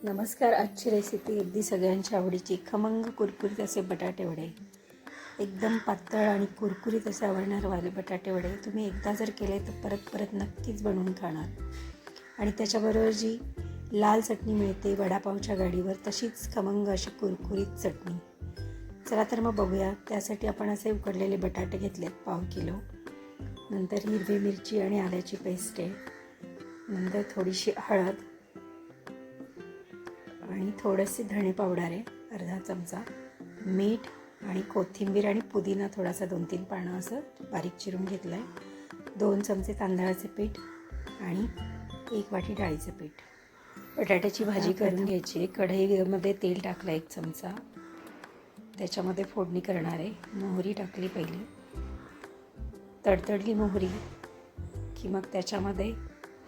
नमस्कार. आजची रेसिपी अगदी सगळ्यांच्या आवडीची खमंग कुरकुरीत असे बटाटे वडे. एकदम पातळ आणि कुरकुरीत असे आवडणारे बटाटे वडे तुम्ही एकदा जर केले तर परत परत नक्कीच बनवून खाणार. आणि त्याच्याबरोबर जी लाल चटणी मिळते वडापावच्या गाडीवर, तशीच खमंग अशी कुरकुरीत चटणी. चला तर मग बघूया. त्यासाठी आपण असे उकडलेले बटाटे घेतलेत 1/2 किलो. नंतर हिरवी मिरची आणि आल्याची पेस्ट आहे. नंतर थोडीशी हळद आणि थोडेसे धणे पावडर आहे, अर्धा चमचा मीठ आणि कोथिंबीर आणि पुदिना थोडासा 2-3 पानं असं बारीक चिरून घेतलं आहे. 2 चमचे तांदळाचे पीठ आणि 1 वाटी डाळीचं पीठ. बटाट्याची भाजी करून घ्यायची आहे. कढईमध्ये तेल टाकलं 1 चमचा. त्याच्यामध्ये फोडणी करणार आहे. मोहरी टाकली पहिली. तडतडली मोहरी की मग त्याच्यामध्ये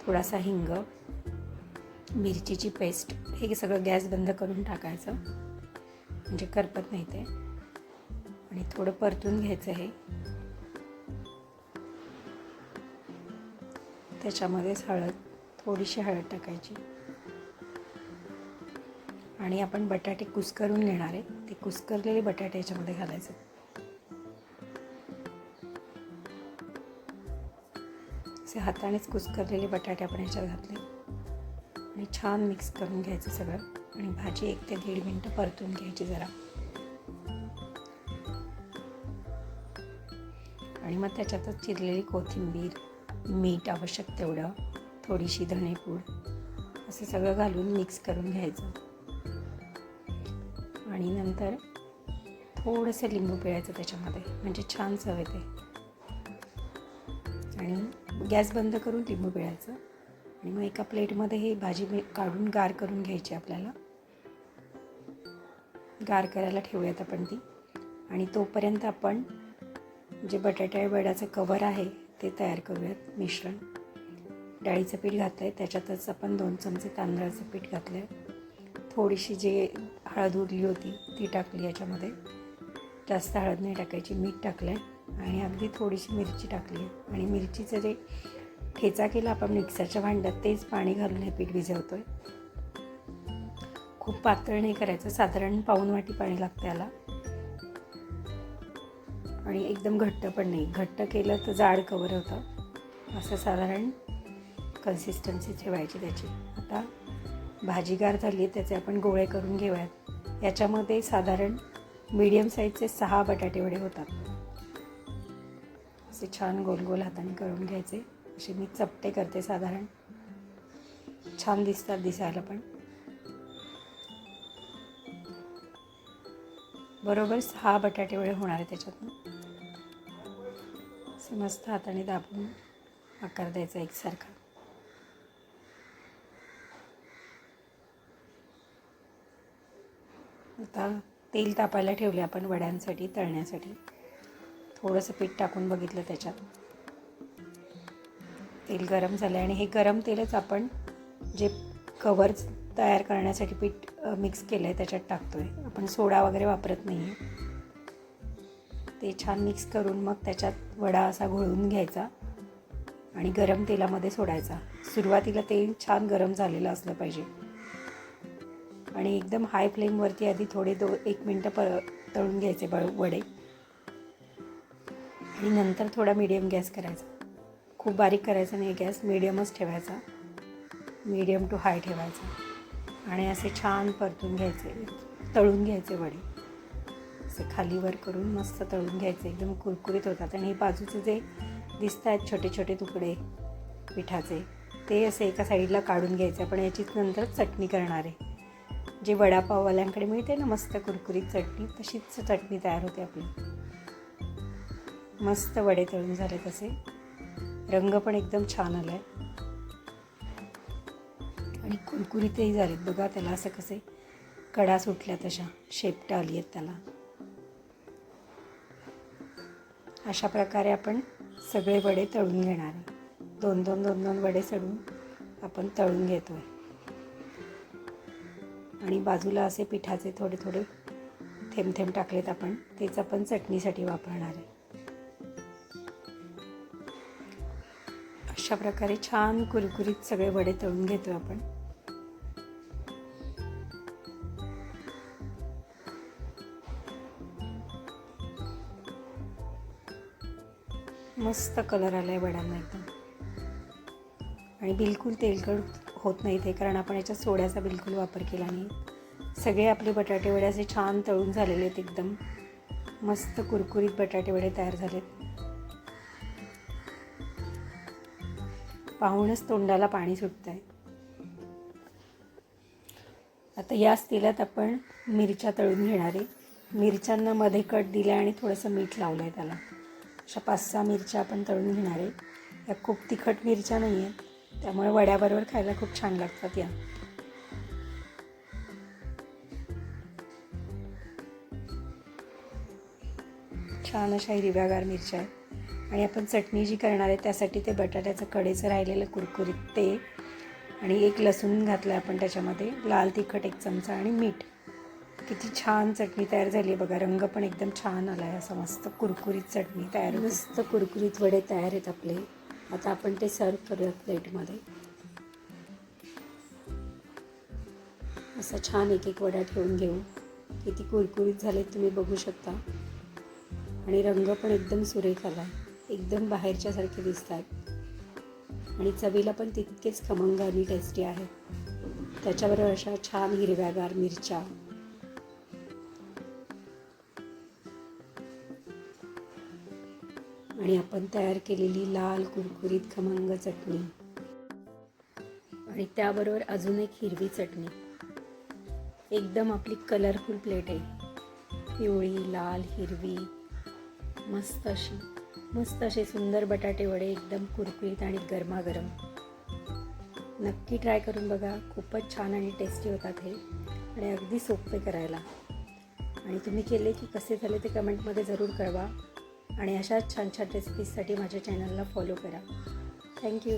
थोडासा हिंग, मिरचीची पेस्ट, हे सगळं गॅस बंद करून टाकायचं म्हणजे करपत नाही ते. आणि थोडं परतून घ्यायचं आहे. त्याच्यामध्येच थोडीशी हळद टाकायची आणि आपण बटाटे कुस्करून घेणार आहे. ते कुस्करलेले बटाटे याच्यामध्ये घालायचे. असे हातानेच कुस्करलेले बटाटे आपण याच्यात घातले आणि छान मिक्स करून घ्यायचं सगळं. आणि भाजी 1 ते 1.5 मिनटं परतून घ्यायची जरा. आणि मग त्याच्यातच चिरलेली कोथिंबीर, मीठ आवश्यक तेवढं, थोडीशी धणेपूड, असं सगळं घालून मिक्स करून घ्यायचं. आणि नंतर थोडंसं लिंबू पिळायचं त्याच्यामध्ये, म्हणजे छान चव येते. आणि गॅस बंद करून लिंबू पिळायचं. आणि मग एका प्लेटमध्ये ही भाजी काढून गार करून घ्यायची. आपल्याला गार करायला ठेवूयात आपण ती. आणि तोपर्यंत आपण जे बटाटा वड्याचं कवर आहे ते तयार करूयात. मिश्रण डाळीचं पीठ घातलं आहे, त्याच्यातच आपण 2 चमचे तांदळाचं पीठ घातलं आहे. थोडीशी जे हळद उरली होती ती टाकली याच्यामध्ये. जास्त हळद नाही टाकायची. मीठ टाकलं आहे आणि अगदी थोडीशी मिरची टाकली आहे. आणि मिरचीचं जे ठेचा केला आपण मिक्सरच्या भांड्यात, तेच पाणी घालून हे पीठ भिजवतो आहे. खूप पातळ नाही करायचं, साधारण 1/2 वाटी पाणी लागतं याला. आणि एकदम घट्ट पण नाही. घट्ट केलं तर जाड कवर होतं. असं साधारण कन्सिस्टन्सी ठेवायची त्याची. आता भाजी गार झाली आहे, त्याचे आपण गोळे करून घेऊयात. याच्यामध्ये साधारण मीडियम साईजचे 6 बटाटे वडे होतात. असे छान गोल गोल हाताने करून घ्यायचे. असे मी चपटे करते, साधारण छान दिसतात दिसायला पण. बरोबर 6 बटाटे वडे होणार आहे त्याच्यातून. असे मस्त हाताने दाबून आकार द्यायचा एकसारखा. आता तेल तापायला ठेवले आपण वड्यांसाठी, तळण्यासाठी. थोडंसं पीठ टाकून बघितलं त्याच्यात. तेल गरम झालं आणि हे गरम तेलच आपण जे कवर तयार करण्यासाठी पीठ मिक्स केलं आहे त्याच्यात टाकतो आहे. आपण सोडा वगैरे वापरत नाही आहे. ते छान मिक्स करून मग त्याच्यात वडा असा घोळवून घ्यायचा आणि गरम तेलामध्ये सोडायचा. सुरुवातीला तेल छान गरम झालेलं असलं पाहिजे. आणि एकदम हाय फ्लेमवरती आधी थोडे 1 मिनटं तळून घ्यायचे वडे. आणि नंतर थोडा मीडियम गॅस करायचा. खूप बारीक करायचा नाही गॅस, मीडियमच ठेवायचा. मीडियम टू हाय ठेवायचा. आणि असे छान परतून घ्यायचे, तळून घ्यायचे वडे. असे खालीवर करून मस्त तळून घ्यायचे. एकदम कुरकुरीत होतात. आणि हे बाजूचे जे दिसत आहेत छोटे छोटे तुकडे पिठाचे, ते असे एका साईडला काढून घ्यायचे. आपण याचीच नंतर चटणी करणार आहे. जे वडापाववाल्यांकडे मिळते ना मस्त कुरकुरीत चटणी, तशीच चटणी तयार होते आपली. मस्त वडे तळून झाले तसे. रंग पण एकदम छान आला आहे आणि कुरकुरीतही झालेत. बघा त्याला असं कसे कडा सुटल्या, तशा शेपटा आली आहेत त्याला. अशा प्रकारे आपण सगळे वडे तळून घेणार आहे. 2-2 वडे सोडून आपण तळून घेतो आहे. आणि बाजूला असे पिठाचे थोडे थोडे थेंब थेंब टाकलेत आपण. तेच आपण चटणीसाठी वापरणार आहे. अशा प्रकारे छान कुरकुरीत सगळे वडे तळून घेतो आपण. मस्त कलर आला आहे वड्यांना एकदम. आणि बिलकुल तेलकट होत नाही ते, कारण आपण याच्यात सोड्याचा बिलकुल वापर केला नाही. सगळे आपले बटाटे वडे असे छान तळून झालेले आहेत. एकदम मस्त कुरकुरीत बटाटे वडे तयार झालेत. पाहूनच तोंडाला पाणी सुटतं आहे. आता याच तेलात आपण मिरच्या तळून घेणार आहे. मिरच्यांना मध्ये कट दिला आणि थोडंसं मीठ लावलं आहे त्याला. अशा 5-6 मिरच्या आपण तळून घेणार आहे. या खूप तिखट मिरच्या नाही आहेत, त्यामुळे वड्याबरोबर खायला खूप छान लागतात या. छान अशा हिरव्यागार मिरच्या आहेत. आणि आपण चटणी जी करणार आहे त्यासाठी ते बटाट्याचं कडेचं राहिलेलं कुरकुरीत ते आणि एक लसूण घातलं आपण त्याच्यामध्ये, लाल तिखट 1 चमचा आणि मीठ. किती छान चटणी तयार झाली आहे बघा. रंग पण एकदम छान आला आहे. असं मस्त कुरकुरीत चटणी तयार होते. मस्त कुरकुरीत वडे तयार आहेत आपले. आता आपण ते सर्व करूयात प्लेटमध्ये. असा छान एक वडा ठेवून घेऊ. किती कुरकुरीत झाले तुम्ही बघू शकता. आणि रंग पण एकदम सुरेख आला आहे. एकदम बाहेरच्यासारखे दिसतात आणि चवीला पण तितकेच खमंग आणि टेस्टी आहे. त्याच्याबरोबर अशा छान हिरव्यागार मिरच्या. आणि आपण तयार केलेली लाल कुरकुरीत खमंग चटणी आणि त्याबरोबर अजून एक हिरवी चटणी. एकदम आपली कलरफुल प्लेट आहे. पिवळी, लाल, हिरवी, मस्त असे सुंदर बटाटे वडे एकदम कुरकुरीत आणि गरमागरम. नक्की ट्राय करून बघा. खूपच छान आणि टेस्टी होतात हे आणि अगदी सोपे करायला. आणि तुम्ही केले की कसे झाले ते कमेंटमध्ये जरूर कळवा. आणि अशाच छान छान रेसिपीजसाठी माझ्या चॅनलला फॉलो करा. थँक्यू.